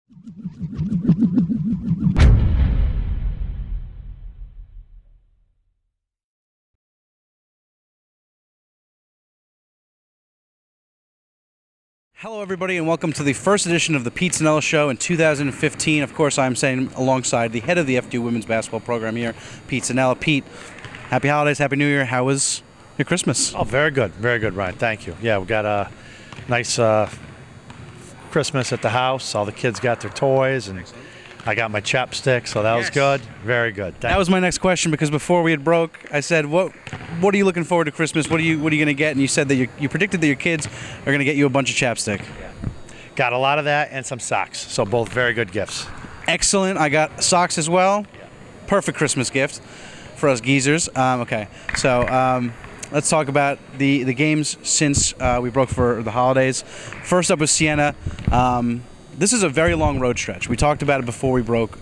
Hello everybody and welcome to the first edition of the Pete Cinella Show in 2015. Of course, I'm saying alongside the head of the FDU women's basketball program here, Pete Cinella. Pete, happy holidays, happy new year. How was your Christmas? Oh, very good, Ryan. Thank you. Yeah, we got a nice Christmas at the house. All the kids got their toys and I got my chapstick, so that was good. Very good. That was my next question, because before we had broke, I said, "What are you looking forward to Christmas? What are you going to get?" And you said that you predicted that your kids are going to get you a bunch of chapstick. Yeah. Got a lot of that and some socks. So both very good gifts. Excellent. I got socks as well. Yeah. Perfect Christmas gift for us geezers. Okay, so let's talk about the games since we broke for the holidays. First up was Siena. This is a very long road stretch. We talked about it before we broke.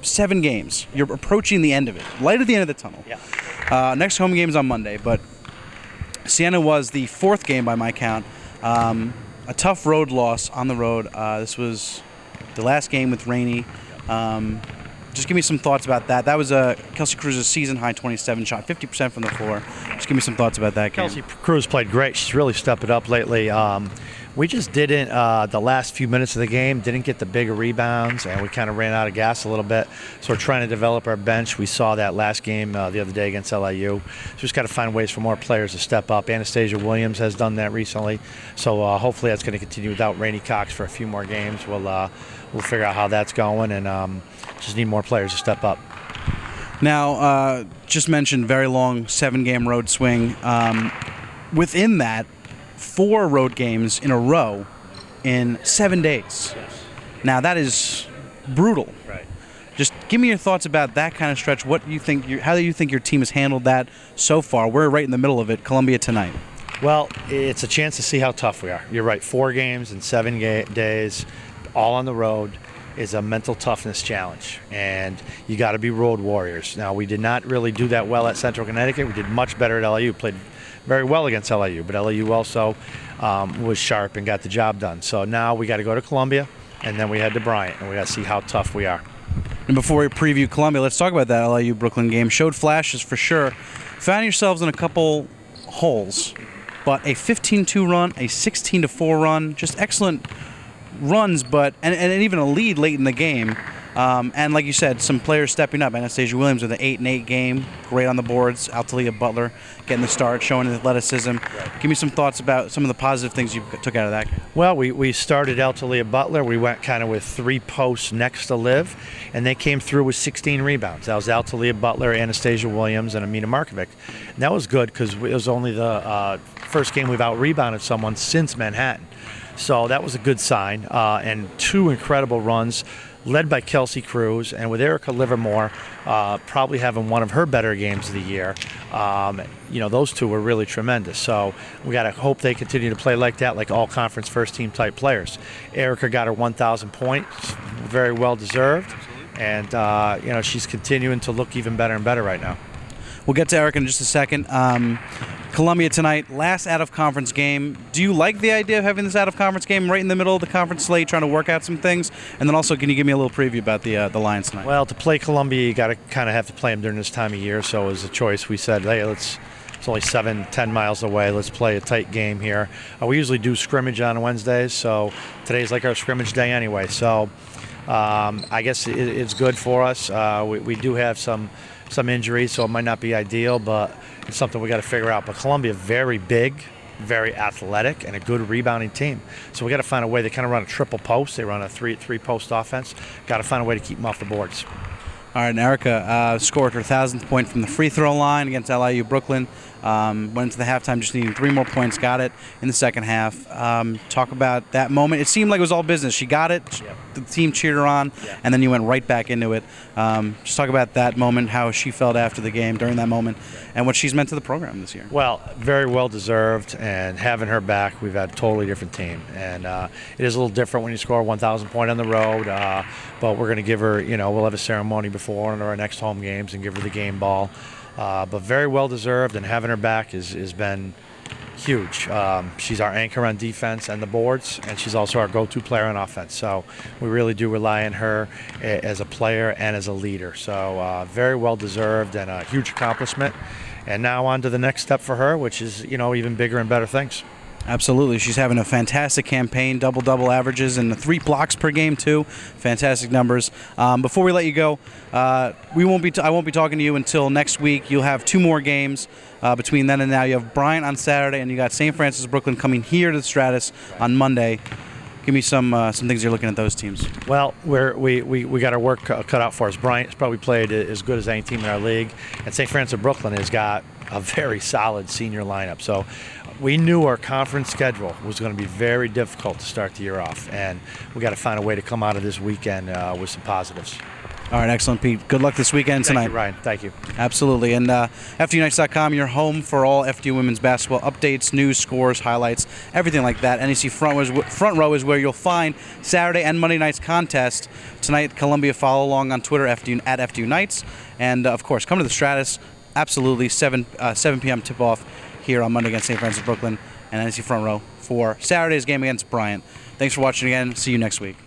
7 games. You're approaching the end of it. Light at the end of the tunnel. Yeah. Next home game is on Monday, but Siena was the 4th game by my count. A tough road loss on the road. This was the last game with Rainey. Just give me some thoughts about that. That was Kelsey Cruz's season-high 27 shot, 50% from the floor. Just give me some thoughts about that game. Kelsey Cruz played great. She's really stepped it up lately. We just didn't, the last few minutes of the game, didn't get the bigger rebounds, and we kind of ran out of gas a little bit. So we're trying to develop our bench. We saw that last game the other day against LIU. So just got to find ways for more players to step up. Anastasia Williams has done that recently. So hopefully that's going to continue without Rainey Cox for a few more games. We'll figure out how that's going, and just need more players to step up. Now, just mentioned very long 7-game road swing. Within that, 4 road games in a row in 7 days. Yes. Now that is brutal. Right. Just give me your thoughts about that kind of stretch. What you think? How do you think your team has handled that so far? We're right in the middle of it. Columbia tonight. Well, it's a chance to see how tough we are. You're right. 4 games in 7 days, all on the road, is a mental toughness challenge, and you got to be road warriors. Now, we did not really do that well at Central Connecticut. We did much better at LIU. Played very well against LIU, but LIU also was sharp and got the job done. So now we got to go to Columbia, and then we head to Bryant, and we got to see how tough we are. And before we preview Columbia, let's talk about that LIU Brooklyn game. Showed flashes for sure. Found yourselves in a couple holes, but a 15-2 run, a 16-4 run, just excellent runs, but and even a lead late in the game. And like you said, some players stepping up. Anastasia Williams with an 8-8 game, great on the boards. Altalia Butler getting the start, showing athleticism. Right. Give me some thoughts about some of the positive things you took out of that game. Well, we started Altalia Butler. We went kind of with 3 posts next to Liv, and they came through with 16 rebounds. That was Altalia Butler, Anastasia Williams, and Amina Markovic. And that was good because it was only the first game we've out-rebounded someone since Manhattan. So that was a good sign, and 2 incredible runs led by Kelsey Cruz, and with Erica Livermore probably having one of her better games of the year. Those 2 were really tremendous. So we got to hope they continue to play like that, like all conference first-team type players. Erica got her 1,000 points, very well deserved, and she's continuing to look even better and better right now. We'll get to Erica in just a second. Columbia tonight, last out-of-conference game. Do you like the idea of having this out-of-conference game right in the middle of the conference slate, trying to work out some things? And then also, can you give me a little preview about the Lions tonight? Well, to play Columbia, you got to kind of have to play them during this time of year. So as a choice, we said, hey, it's only 7-10 miles away. Let's play a tight game here. We usually do scrimmage on Wednesdays, so today's like our scrimmage day anyway. So I guess it's good for us. We do have some injuries, so it might not be ideal, but it's something we got to figure out. But Columbia, very big, very athletic, and a good rebounding team. So we got to find a way. They kind of run a triple post. They run a three-post offense. Got to find a way to keep them off the boards. All right, and Erica scored her 1,000th point from the free throw line against LIU Brooklyn. Went into the halftime just needing 3 more points, got it in the second half. Talk about that moment. It seemed like it was all business. She got it, the team cheered her on, and then you went right back into it. Just talk about that moment, how she felt after the game during that moment, and what she's meant to the program this year. Well, very well deserved, and having her back, we've had a totally different team. And it is a little different when you score 1,000 point on the road, but we're going to give her, we'll have a ceremony before one of our next home games and give her the game ball. But very well deserved, and having her back has been Huge. She's our anchor on defense and the boards, and she's also our go-to player on offense. So we really do rely on her as a player and as a leader. So very well deserved and a huge accomplishment. And now on to the next step for her, which is, you know, even bigger and better things. Absolutely. She's having a fantastic campaign, double-double averages and 3 blocks per game too. Fantastic numbers. Before we let you go, I won't be talking to you until next week. You'll have 2 more games between then and now. You have Bryant on Saturday, and you got St. Francis Brooklyn coming here to the Stratus on Monday. Give me some things you're looking at those teams. Well, we got our work cut out for us. Bryant's probably played as good as any team in our league, and St. Francis Brooklyn has got a very solid senior lineup. So we knew our conference schedule was going to be very difficult to start the year off, and we got to find a way to come out of this weekend with some positives. All right, excellent, Pete. Good luck this weekend tonight. Thank you, Ryan. Thank you. Absolutely. And FDUnites.com, your home for all FDU women's basketball updates, news, scores, highlights, everything like that. NEC Front Row is where you'll find Saturday and Monday night's contest. Tonight, Columbia, follow along on Twitter at FDU Knights. And, of course, come to the Stratus. Absolutely, 7 p.m. tip-off here on Monday against St. Francis Brooklyn and NEC Front Row for Saturday's game against Bryant. Thanks for watching again. See you next week.